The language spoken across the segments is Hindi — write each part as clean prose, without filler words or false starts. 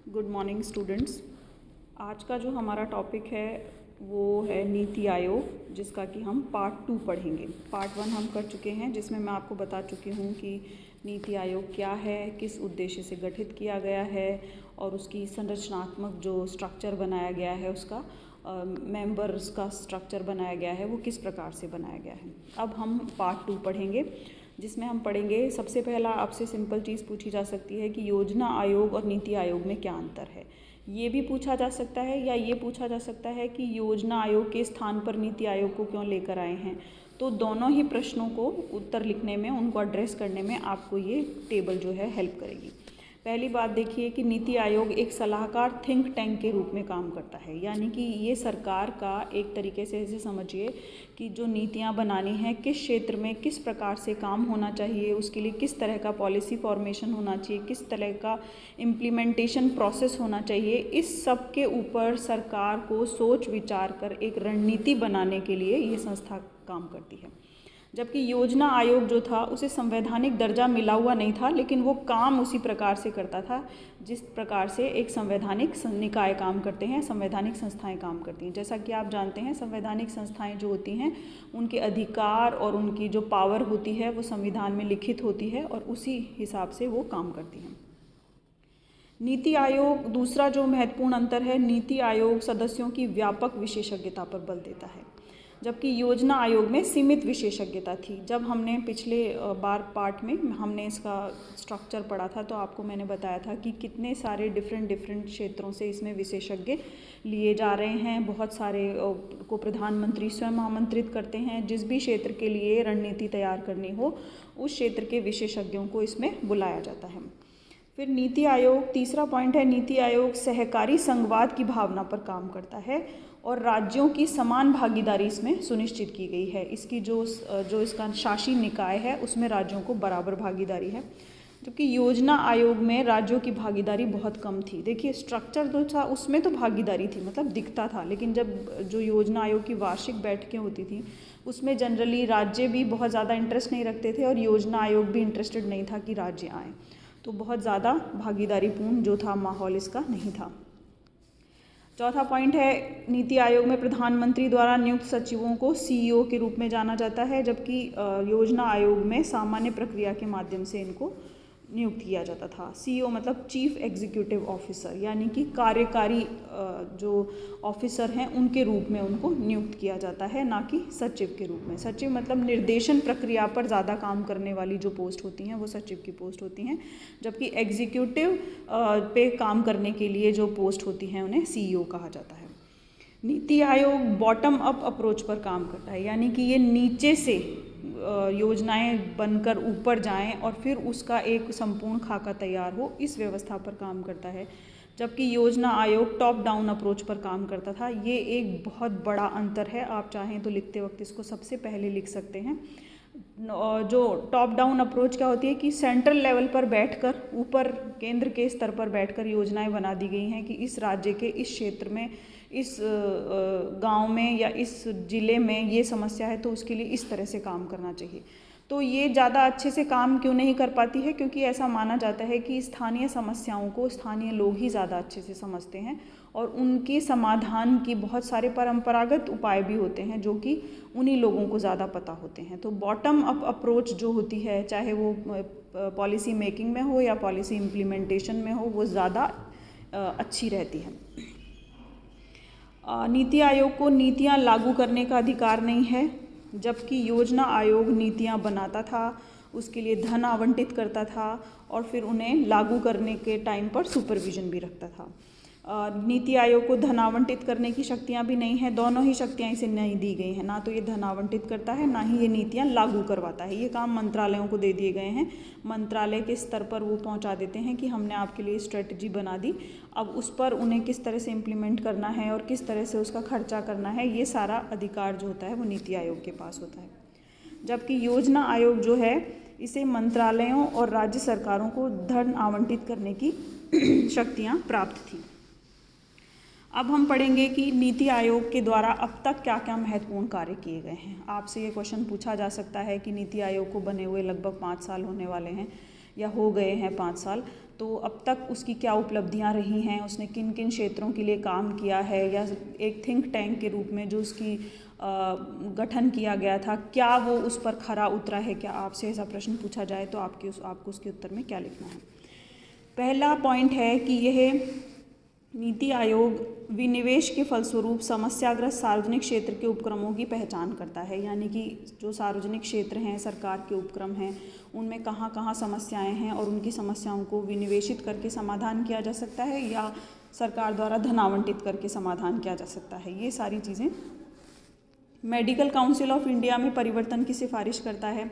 Good morning students. आज का जो हमारा टॉपिक है वो है नीति आयोग, जिसका कि हम पार्ट 2 पढ़ेंगे। पार्ट 1 हम कर चुके हैं, जिसमें मैं आपको बता चुकी हूँ कि नीति आयोग क्या है, किस उद्देश्य से गठित किया गया है और उसकी संरचनात्मक जो स्ट्रक्चर बनाया गया है, उसका मेंबर्स का स्ट्रक्चर बनाया गया है, वो किस प्रकार से बनाया गया है। अब हम पार्ट 2 पढ़ेंगे, जिसमें हम पढ़ेंगे सबसे पहला आपसे सिंपल चीज़ पूछी जा सकती है कि योजना आयोग और नीति आयोग में क्या अंतर है। ये भी पूछा जा सकता है या ये पूछा जा सकता है कि योजना आयोग के स्थान पर नीति आयोग को क्यों लेकर आए हैं। तो दोनों ही प्रश्नों को उत्तर लिखने में, उनको एड्रेस करने में आपको ये टेबल जो है हेल्प करेगी। पहली बात देखिए कि नीति आयोग एक सलाहकार थिंक टैंक के रूप में काम करता है, यानी कि ये सरकार का एक तरीके से ऐसे समझिए कि जो नीतियाँ बनानी हैं, किस क्षेत्र में किस प्रकार से काम होना चाहिए, उसके लिए किस तरह का पॉलिसी फॉर्मेशन होना चाहिए, किस तरह का इम्प्लीमेंटेशन प्रोसेस होना चाहिए, इस सब के ऊपर सरकार को सोच विचार कर एक रणनीति बनाने के लिए ये संस्था काम करती है। जबकि योजना आयोग जो था उसे संवैधानिक दर्जा मिला हुआ नहीं था, लेकिन वो काम उसी प्रकार से करता था जिस प्रकार से एक संवैधानिक निकाय काम करते हैं, संवैधानिक संस्थाएं काम करती हैं। जैसा कि आप जानते हैं, संवैधानिक संस्थाएं जो होती हैं उनके अधिकार और उनकी जो पावर होती है वो संविधान में लिखित होती है और उसी हिसाब से वो काम करती हैं। नीति आयोग, दूसरा जो महत्वपूर्ण अंतर है, नीति आयोग सदस्यों की व्यापक विशेषज्ञता पर बल देता है, जबकि योजना आयोग में सीमित विशेषज्ञता थी। जब हमने पिछले बार पार्ट में हमने इसका स्ट्रक्चर पढ़ा था, तो आपको मैंने बताया था कि कितने सारे डिफरेंट क्षेत्रों से इसमें विशेषज्ञ लिए जा रहे हैं। बहुत सारे को प्रधानमंत्री स्वयं आमंत्रित करते हैं। जिस भी क्षेत्र के लिए रणनीति तैयार करनी हो, उस क्षेत्र के विशेषज्ञों को इसमें बुलाया जाता है। फिर नीति आयोग, तीसरा पॉइंट है, नीति आयोग सहकारी संघवाद की भावना पर काम करता है और राज्यों की समान भागीदारी इसमें सुनिश्चित की गई है। इसकी जो इसका शासी निकाय है उसमें राज्यों को बराबर भागीदारी है, जबकि योजना आयोग में राज्यों की भागीदारी बहुत कम थी। देखिए, स्ट्रक्चर जो था उसमें तो भागीदारी थी, मतलब दिखता था, लेकिन जब जो योजना आयोग की वार्षिक बैठकें होती थी उसमें जनरली राज्य भी बहुत ज़्यादा इंटरेस्ट नहीं रखते थे और योजना आयोग भी इंटरेस्टेड नहीं था कि राज्य आएँ। तो बहुत ज़्यादा भागीदारीपूर्ण जो था माहौल इसका नहीं था। चौथा पॉइंट है, नीति आयोग में प्रधानमंत्री द्वारा नियुक्त सचिवों को सीईओ के रूप में जाना जाता है, जबकि योजना आयोग में सामान्य प्रक्रिया के माध्यम से इनको नियुक्त किया जाता था। सीईओ मतलब चीफ एग्जीक्यूटिव ऑफिसर, यानी कि कार्यकारी जो ऑफिसर हैं उनके रूप में उनको नियुक्त किया जाता है, ना कि सचिव के रूप में। सचिव मतलब निर्देशन प्रक्रिया पर ज़्यादा काम करने वाली जो पोस्ट होती हैं वो सचिव की पोस्ट होती हैं, जबकि एग्जीक्यूटिव पे काम करने के लिए जो पोस्ट होती हैं उन्हें सीईओ कहा जाता है। NITI Aayog bottom up approach पर काम करता है, यानी कि ये नीचे से योजनाएं बनकर ऊपर जाएं और फिर उसका एक संपूर्ण खाका तैयार हो, इस व्यवस्था पर काम करता है। जबकि योजना आयोग टॉप डाउन अप्रोच पर काम करता था। ये एक बहुत बड़ा अंतर है। आप चाहें तो लिखते वक्त इसको सबसे पहले लिख सकते हैं। जो टॉप डाउन अप्रोच क्या होती है कि सेंट्रल लेवल पर बैठकर, ऊपर केंद्र के स्तर पर बैठकर योजनाएं बना दी गई हैं कि इस राज्य के इस क्षेत्र में, इस गांव में या इस ज़िले में ये समस्या है, तो उसके लिए इस तरह से काम करना चाहिए। तो ये ज़्यादा अच्छे से काम क्यों नहीं कर पाती है? क्योंकि ऐसा माना जाता है कि स्थानीय समस्याओं को स्थानीय लोग ही ज़्यादा अच्छे से समझते हैं और उनके समाधान की बहुत सारे परंपरागत उपाय भी होते हैं जो कि उन्हीं लोगों को ज़्यादा पता होते हैं। तो बॉटम अप अप्रोच जो होती है, चाहे वो पॉलिसी मेकिंग में हो या पॉलिसी इम्प्लीमेंटेशन में हो, वो ज़्यादा अच्छी रहती है। नीति आयोग को नीतियां लागू करने का अधिकार नहीं है, जबकि योजना आयोग नीतियां बनाता था, उसके लिए धन आवंटित करता था और फिर उन्हें लागू करने के टाइम पर सुपरविजन भी रखता था। नीति आयोग को धन आवंटित करने की शक्तियां भी नहीं हैं। दोनों ही शक्तियां इसे नहीं दी गई हैं। ना तो ये धन आवंटित करता है, ना ही ये नीतियां लागू करवाता है। ये काम मंत्रालयों को दे दिए गए हैं। मंत्रालय के स्तर पर वो पहुंचा देते हैं कि हमने आपके लिए स्ट्रेटजी बना दी, अब उस पर उन्हें किस तरह से इम्प्लीमेंट करना है और किस तरह से उसका खर्चा करना है, ये सारा अधिकार जो होता है वो नीति आयोग के पास होता है। जबकि योजना आयोग जो है, इसे मंत्रालयों और राज्य सरकारों को धन आवंटित करने की शक्तियाँ प्राप्त थी। अब हम पढ़ेंगे कि नीति आयोग के द्वारा अब तक क्या क्या महत्वपूर्ण कार्य किए गए हैं। आपसे ये क्वेश्चन पूछा जा सकता है कि नीति आयोग को बने हुए लगभग 5 साल होने वाले हैं या हो गए हैं 5 साल, तो अब तक उसकी क्या उपलब्धियां रही हैं, उसने किन किन क्षेत्रों के लिए काम किया है, या एक थिंक टैंक के रूप में जो उसकी गठन किया गया था, क्या वो उस पर खरा उतरा है। क्या आपसे ऐसा प्रश्न पूछा जाए तो आपको उसके उत्तर में क्या लिखना है। पहला पॉइंट है कि यह नीति आयोग विनिवेश के फलस्वरूप समस्याग्रस्त सार्वजनिक क्षेत्र के उपक्रमों की पहचान करता है, यानी कि जो सार्वजनिक क्षेत्र हैं, सरकार के उपक्रम हैं, उनमें कहाँ कहाँ समस्याएं हैं और उनकी समस्याओं को विनिवेशित करके समाधान किया जा सकता है या सरकार द्वारा धन आवंटित करके समाधान किया जा सकता है। ये सारी चीज़ें मेडिकल काउंसिल ऑफ इंडिया में परिवर्तन की सिफारिश करता है।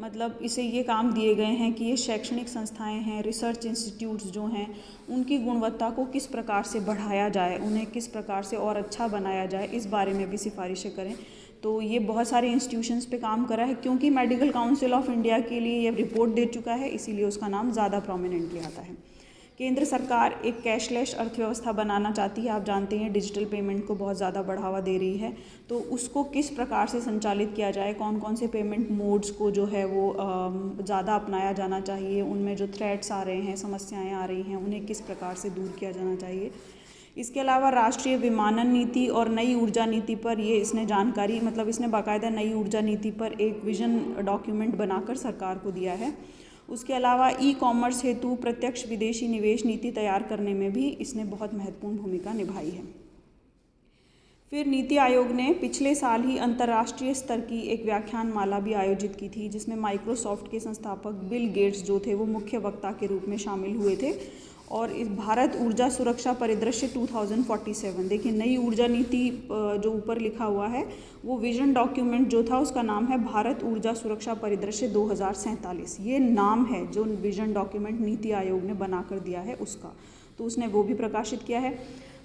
मतलब इसे ये काम दिए गए हैं कि ये शैक्षणिक संस्थाएं हैं, रिसर्च इंस्टीट्यूट्स जो हैं, उनकी गुणवत्ता को किस प्रकार से बढ़ाया जाए, उन्हें किस प्रकार से और अच्छा बनाया जाए, इस बारे में भी सिफारिशें करें। तो ये बहुत सारे इंस्टीट्यूशंस पे काम कर रहा है। क्योंकि मेडिकल काउंसिल ऑफ इंडिया के लिए ये रिपोर्ट दे चुका है, इसीलिए उसका नाम ज़्यादा प्रोमिनेंटली आता है। केंद्र सरकार एक कैशलेस अर्थव्यवस्था बनाना चाहती है। आप जानते हैं डिजिटल पेमेंट को बहुत ज़्यादा बढ़ावा दे रही है, तो उसको किस प्रकार से संचालित किया जाए, कौन कौन से पेमेंट मोड्स को जो है वो ज़्यादा अपनाया जाना चाहिए, उनमें जो थ्रेट्स आ रहे हैं, समस्याएं आ रही हैं, उन्हें किस प्रकार से दूर किया जाना चाहिए। इसके अलावा राष्ट्रीय विमानन नीति और नई ऊर्जा नीति पर इसने जानकारी, मतलब इसने बाकायदा नई ऊर्जा नीति पर एक विजन डॉक्यूमेंट बनाकर सरकार को दिया है। उसके अलावा ई कॉमर्स हेतु प्रत्यक्ष विदेशी निवेश नीति तैयार करने में भी इसने बहुत महत्वपूर्ण भूमिका निभाई है। फिर नीति आयोग ने पिछले साल ही अंतर्राष्ट्रीय स्तर की एक व्याख्यान माला भी आयोजित की थी, जिसमें माइक्रोसॉफ्ट के संस्थापक बिल गेट्स जो थे वो मुख्य वक्ता के रूप में शामिल हुए थे। और इस भारत ऊर्जा सुरक्षा परिदृश्य 2047, देखिए नई ऊर्जा नीति जो ऊपर लिखा हुआ है वो विजन डॉक्यूमेंट जो था उसका नाम है भारत ऊर्जा सुरक्षा परिदृश्य 2047। ये नाम है जो विजन डॉक्यूमेंट नीति आयोग ने बनाकर दिया है उसका, तो उसने वो भी प्रकाशित किया है।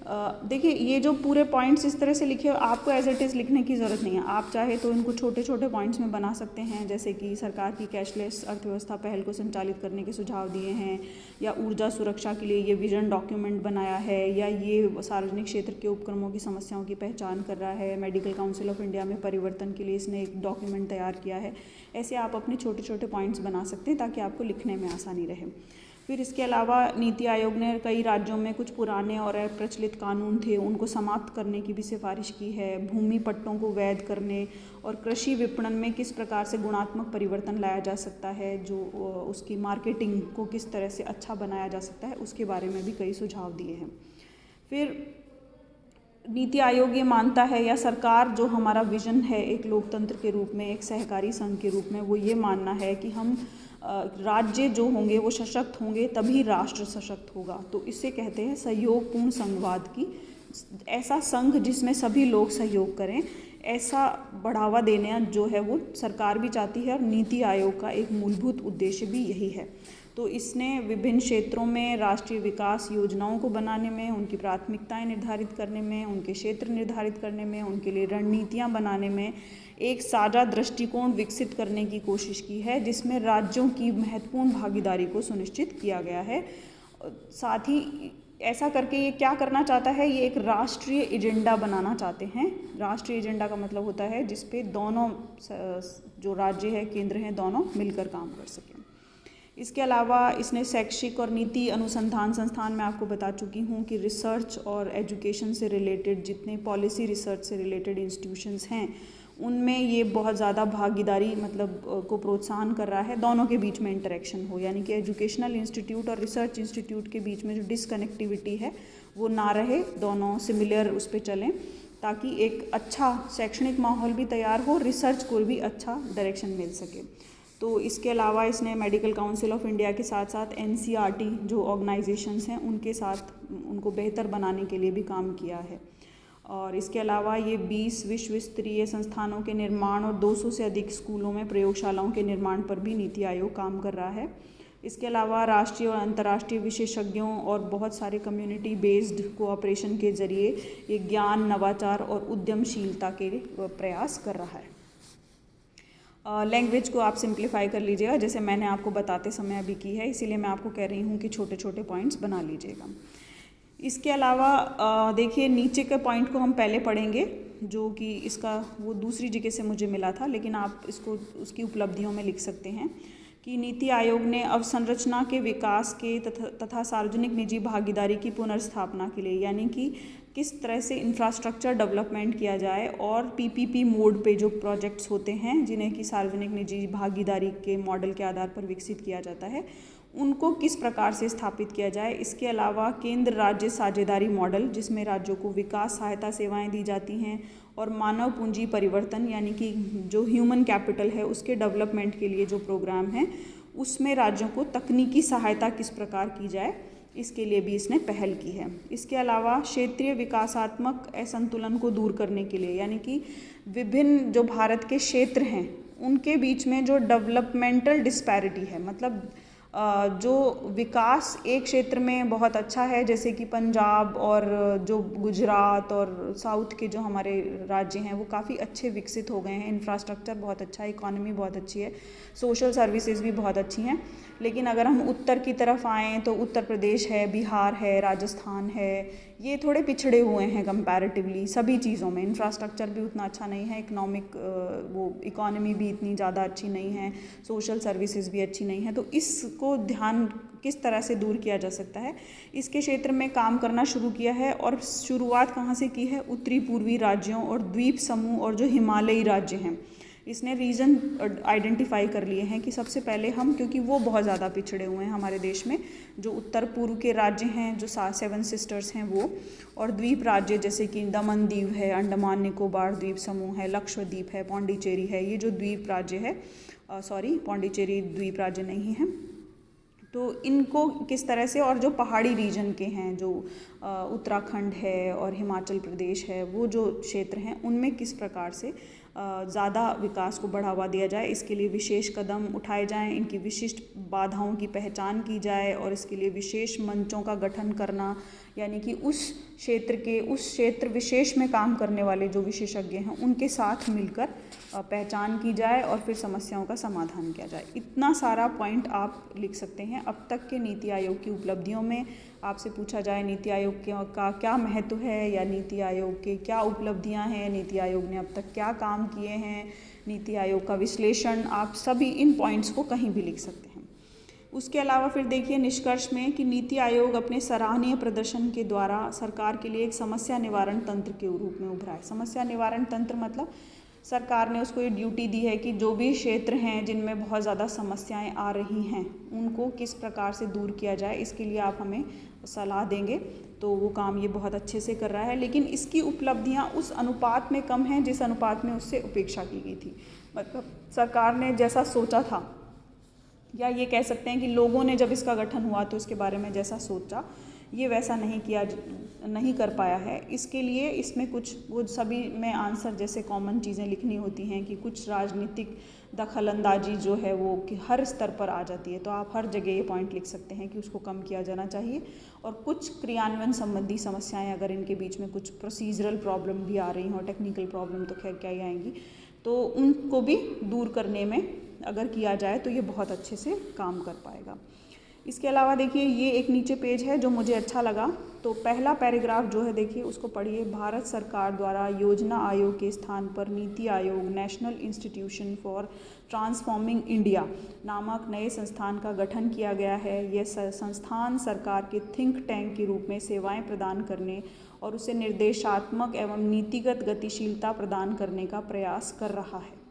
देखिए ये जो पूरे पॉइंट्स इस तरह से लिखे, आपको एज इट इज़ लिखने की ज़रूरत नहीं है। आप चाहे तो इनको छोटे छोटे पॉइंट्स में बना सकते हैं, जैसे कि सरकार की कैशलेस अर्थव्यवस्था पहल को संचालित करने के सुझाव दिए हैं, या ऊर्जा सुरक्षा के लिए ये विजन डॉक्यूमेंट बनाया है, या ये सार्वजनिक क्षेत्र के उपक्रमों की समस्याओं की पहचान कर रहा है, मेडिकल काउंसिल ऑफ इंडिया में परिवर्तन के लिए इसने एक डॉक्यूमेंट तैयार किया है। ऐसे आप अपने छोटे छोटे पॉइंट्स बना सकते हैं ताकि आपको लिखने में आसानी रहे। फिर इसके अलावा नीति आयोग ने कई राज्यों में कुछ पुराने और अप्रचलित कानून थे, उनको समाप्त करने की भी सिफारिश की है। भूमि पट्टों को वैध करने और कृषि विपणन में किस प्रकार से गुणात्मक परिवर्तन लाया जा सकता है, जो उसकी मार्केटिंग को किस तरह से अच्छा बनाया जा सकता है, उसके बारे में भी कई सुझाव दिए हैं। फिर नीति आयोग ये मानता है, या सरकार जो हमारा विजन है एक लोकतंत्र के रूप में, एक सहकारी संघ के रूप में, वो ये मानना है कि हम राज्य जो होंगे वो सशक्त होंगे तभी राष्ट्र सशक्त होगा। तो इससे कहते हैं सहयोगपूर्ण संघवाद की, ऐसा संघ जिसमें सभी लोग सहयोग करें, ऐसा बढ़ावा देना जो है वो सरकार भी चाहती है और नीति आयोग का एक मूलभूत उद्देश्य भी यही है। तो इसने विभिन्न क्षेत्रों में राष्ट्रीय विकास योजनाओं को बनाने में, उनकी प्राथमिकताएं निर्धारित करने में, उनके क्षेत्र निर्धारित करने में, उनके लिए रणनीतियां बनाने में एक साझा दृष्टिकोण विकसित करने की कोशिश की है, जिसमें राज्यों की महत्वपूर्ण भागीदारी को सुनिश्चित किया गया है। साथ ही ऐसा करके ये क्या करना चाहता है, ये एक राष्ट्रीय एजेंडा बनाना चाहते हैं। राष्ट्रीय एजेंडा का मतलब होता है जिस पे दोनों जो राज्य है, केंद्र हैं, दोनों मिलकर काम कर सकें। इसके अलावा इसने शैक्षिक और नीति अनुसंधान संस्थान, मैं आपको बता चुकी हूँ कि रिसर्च और एजुकेशन से रिलेटेड जितने पॉलिसी रिसर्च से रिलेटेड इंस्टीट्यूशंस हैं उनमें ये बहुत ज़्यादा भागीदारी मतलब को प्रोत्साहन कर रहा है, दोनों के बीच में इंटरेक्शन हो, यानी कि एजुकेशनल इंस्टीट्यूट और रिसर्च इंस्टीट्यूट के बीच में जो डिसकनेक्टिविटी है वो ना रहे, दोनों सिमिलर उस पर चलें, ताकि एक अच्छा शैक्षणिक माहौल भी तैयार हो, रिसर्च को भी अच्छा डायरेक्शन मिल सके। तो इसके अलावा इसने मेडिकल काउंसिल ऑफ इंडिया के साथ साथ NCERT जो ऑर्गेनाइजेशंस हैं उनके साथ उनको बेहतर बनाने के लिए भी काम किया है। और इसके अलावा ये 20 विश्व स्तरीय संस्थानों के निर्माण और 200 से अधिक स्कूलों में प्रयोगशालाओं के निर्माण पर भी नीति आयोग काम कर रहा है। इसके अलावा राष्ट्रीय और अंतर्राष्ट्रीय विशेषज्ञों और बहुत सारे कम्युनिटी बेस्ड कोऑपरेशन के जरिए ये ज्ञान, नवाचार और उद्यमशीलता के प्रयास कर रहा है। लैंग्वेज को आप सिंप्लीफाई कर लीजिएगा, जैसे मैंने आपको बताते समय अभी की है, इसीलिए मैं आपको कह रही हूँ कि छोटे छोटे पॉइंट्स बना लीजिएगा। इसके अलावा देखिए नीचे के पॉइंट को हम पहले पढ़ेंगे, जो कि इसका वो दूसरी जगह से मुझे मिला था, लेकिन आप इसको उसकी उपलब्धियों में लिख सकते हैं कि नीति आयोग ने अवसंरचना के विकास के तथा सार्वजनिक निजी भागीदारी की पुनर्स्थापना के लिए, यानी कि किस तरह से इंफ्रास्ट्रक्चर डेवलपमेंट किया जाए और पीपीपी मोड पे जो प्रोजेक्ट्स होते हैं जिन्हें कि सार्वजनिक निजी भागीदारी के मॉडल के आधार पर विकसित किया जाता है, उनको किस प्रकार से स्थापित किया जाए। इसके अलावा केंद्र राज्य साझेदारी मॉडल, जिसमें राज्यों को विकास सहायता सेवाएं दी जाती हैं, और मानव पूंजी परिवर्तन यानी कि जो ह्यूमन कैपिटल है उसके डेवलपमेंट के लिए जो प्रोग्राम है उसमें राज्यों को तकनीकी सहायता किस प्रकार की जाए, इसके लिए भी इसने पहल की है। इसके अलावा क्षेत्रीय विकासात्मक असंतुलन को दूर करने के लिए, यानी कि विभिन्न जो भारत के क्षेत्र हैं उनके बीच में जो डेवलपमेंटल डिस्पैरिटी है, मतलब जो विकास एक क्षेत्र में बहुत अच्छा है जैसे कि पंजाब और जो गुजरात और साउथ के जो हमारे राज्य हैं वो काफ़ी अच्छे विकसित हो गए हैं, इंफ्रास्ट्रक्चर बहुत अच्छा है, इकोनॉमी बहुत अच्छी है, सोशल सर्विसेज भी बहुत अच्छी हैं। लेकिन अगर हम उत्तर की तरफ आएँ तो उत्तर प्रदेश है, बिहार है, राजस्थान है, ये थोड़े पिछड़े हुए हैं कंपैरेटिवली सभी चीज़ों में। इंफ्रास्ट्रक्चर भी उतना अच्छा नहीं है, इकोनॉमी भी इतनी ज़्यादा अच्छी नहीं है, सोशल सर्विसेज भी अच्छी नहीं है। तो इसको ध्यान किस तरह से दूर किया जा सकता है, इसके क्षेत्र में काम करना शुरू किया है। और शुरुआत कहाँ से की है? उत्तरी पूर्वी राज्यों और द्वीप समूह और जो हिमालयी राज्य हैं, इसने रीजन आइडेंटिफाई कर लिए हैं कि सबसे पहले हम, क्योंकि वो बहुत ज़्यादा पिछड़े हुए हैं हमारे देश में, जो उत्तर पूर्व के राज्य हैं, जो 7 सिस्टर्स हैं वो, और द्वीप राज्य जैसे कि दमन दीव है, अंडमान निकोबार द्वीप समूह है, लक्षद्वीप है, पौंडीचेरी है, ये जो द्वीप राज्य है, पौंडीचेरी द्वीप राज्य नहीं है, तो इनको किस तरह से, और जो पहाड़ी रीजन के हैं जो उत्तराखंड है और हिमाचल प्रदेश है, वो जो क्षेत्र हैं उनमें किस प्रकार से ज़्यादा विकास को बढ़ावा दिया जाए, इसके लिए विशेष कदम उठाए जाएं, इनकी विशिष्ट बाधाओं की पहचान की जाए और इसके लिए विशेष मंचों का गठन करना, यानी कि उस क्षेत्र विशेष में काम करने वाले जो विशेषज्ञ हैं उनके साथ मिलकर पहचान की जाए और फिर समस्याओं का समाधान किया जाए। इतना सारा पॉइंट आप लिख सकते हैं। अब तक के नीति आयोग की उपलब्धियों में आपसे पूछा जाए नीति आयोग का क्या महत्व है, या नीति आयोग के क्या उपलब्धियां हैं, नीति आयोग ने अब तक क्या काम किए हैं, नीति आयोग का विश्लेषण, आप सभी इन पॉइंट्स को कहीं भी लिख सकते हैं। उसके अलावा फिर देखिए निष्कर्ष में कि नीति आयोग अपने सराहनीय प्रदर्शन के द्वारा सरकार के लिए एक समस्या निवारण तंत्र के रूप में उभरा है। समस्या निवारण तंत्र मतलब सरकार ने उसको ये ड्यूटी दी है कि जो भी क्षेत्र हैं जिनमें बहुत ज़्यादा समस्याएं आ रही हैं उनको किस प्रकार से दूर किया जाए, इसके लिए आप हमें सलाह देंगे। तो वो काम ये बहुत अच्छे से कर रहा है, लेकिन इसकी उपलब्धियां उस अनुपात में कम हैं जिस अनुपात में उससे उपेक्षा की गई थी। मतलब सरकार ने जैसा सोचा था, या ये कह सकते हैं कि लोगों ने जब इसका गठन हुआ तो इसके बारे में जैसा सोचा ये वैसा नहीं कर पाया है। इसके लिए इसमें कुछ वो सभी में आंसर जैसे कॉमन चीज़ें लिखनी होती हैं कि कुछ राजनीतिक दखलंदाजी जो है वो कि हर स्तर पर आ जाती है, तो आप हर जगह ये पॉइंट लिख सकते हैं कि उसको कम किया जाना चाहिए। और कुछ क्रियान्वयन संबंधी समस्याएं, अगर इनके बीच में कुछ प्रोसीजरल प्रॉब्लम भी आ रही हों, टेक्निकल प्रॉब्लम तो खैर क्या ही आएंगी, तो उनको भी दूर करने में अगर किया जाए तो ये बहुत अच्छे से काम कर पाएगा। इसके अलावा देखिए ये एक नीचे पेज है जो मुझे अच्छा लगा, तो पहला पैराग्राफ जो है देखिए उसको पढ़िए। भारत सरकार द्वारा योजना आयोग के स्थान पर NITI Aayog national institution for transforming India नामक नए संस्थान का गठन किया गया है। यह संस्थान सरकार के थिंक टैंक के रूप में सेवाएं प्रदान करने और उसे निर्देशात्मक एवं नीतिगत गतिशीलता प्रदान करने का प्रयास कर रहा है।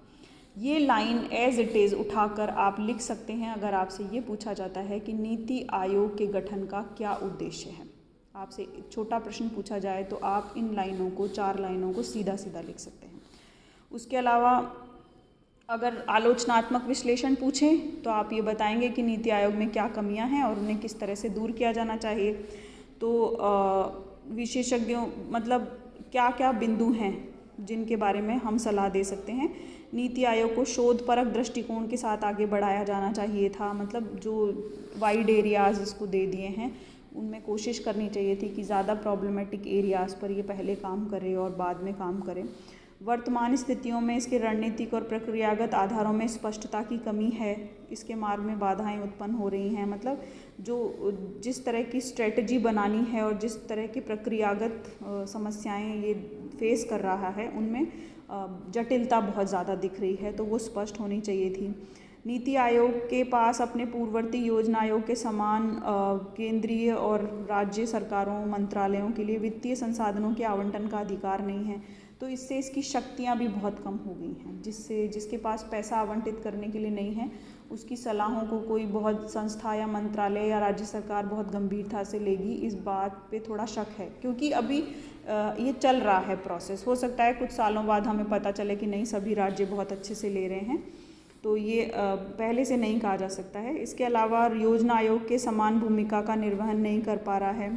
ये लाइन एज इट इज़ उठाकर आप लिख सकते हैं अगर आपसे ये पूछा जाता है कि नीति आयोग के गठन का क्या उद्देश्य है। आपसे एक छोटा प्रश्न पूछा जाए तो आप इन लाइनों को, 4 लाइनों को सीधा सीधा लिख सकते हैं। उसके अलावा अगर आलोचनात्मक विश्लेषण पूछें तो आप ये बताएंगे कि नीति आयोग में क्या कमियां हैं और उन्हें किस तरह से दूर किया जाना चाहिए। तो विशेषज्ञों मतलब क्या क्या बिंदु हैं जिनके बारे में हम सलाह दे सकते हैं। नीति आयोग को शोधपरक दृष्टिकोण के साथ आगे बढ़ाया जाना चाहिए था, मतलब जो वाइड एरियाज़ इसको दे दिए हैं उनमें कोशिश करनी चाहिए थी कि ज़्यादा प्रॉब्लमेटिक एरियाज़ पर ये पहले काम करे और बाद में काम करें। वर्तमान स्थितियों में इसके रणनीतिक और प्रक्रियागत आधारों में स्पष्टता की कमी है, इसके मार्ग में बाधाएं उत्पन्न हो रही हैं। मतलब जिस तरह की स्ट्रेटजी बनानी है और जिस तरह की प्रक्रियागत समस्याएं ये फेस कर रहा है उनमें जटिलता बहुत ज़्यादा दिख रही है, तो वो स्पष्ट होनी चाहिए थी। नीति आयोग के पास अपने पूर्ववर्ती योजना आयोग के समान केंद्रीय और राज्य सरकारों मंत्रालयों के लिए वित्तीय संसाधनों के आवंटन का अधिकार नहीं है। तो इससे इसकी शक्तियां भी बहुत कम हो गई हैं, जिसके पास पैसा आवंटित करने के लिए नहीं है, उसकी सलाहों को कोई बहुत संस्था या मंत्रालय या राज्य सरकार बहुत गंभीरता से लेगी, इस बात पे थोड़ा शक है। क्योंकि अभी ये चल रहा है प्रोसेस, हो सकता है कुछ सालों बाद हमें पता चले कि नहीं सभी राज्य बहुत अच्छे से ले रहे हैं, तो ये पहले से नहीं कहा जा सकता है। इसके अलावा योजना आयोग के समान भूमिका का निर्वहन नहीं कर पा रहा है।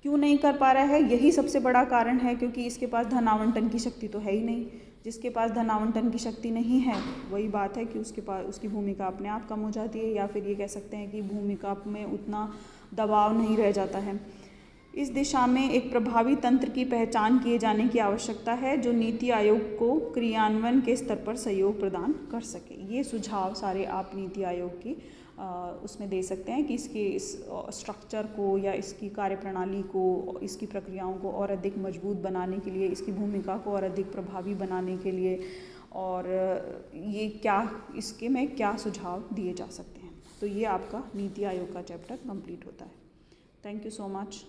क्यों नहीं कर पा रहा है? यही सबसे बड़ा कारण है, क्योंकि इसके पास धन आवंटन की शक्ति तो है ही नहीं। जिसके पास धन आवंटन की शक्ति नहीं है, वही बात है कि उसकी भूमिका अपने आप कम हो जाती है, या फिर ये कह सकते हैं कि भूमिका में उतना दबाव नहीं रह जाता है। इस दिशा में एक प्रभावी तंत्र की पहचान किए जाने की आवश्यकता है, जो नीति आयोग को क्रियान्वयन के स्तर पर सहयोग प्रदान कर सके। ये सुझाव सारे आप नीति आयोग की उसमें दे सकते हैं कि इसके इस स्ट्रक्चर को या इसकी कार्यप्रणाली को, इसकी प्रक्रियाओं को और अधिक मजबूत बनाने के लिए, इसकी भूमिका को और अधिक प्रभावी बनाने के लिए, और ये इसके में क्या सुझाव दिए जा सकते हैं। तो ये आपका नीति आयोग का चैप्टर कंप्लीट होता है। Thank you so much.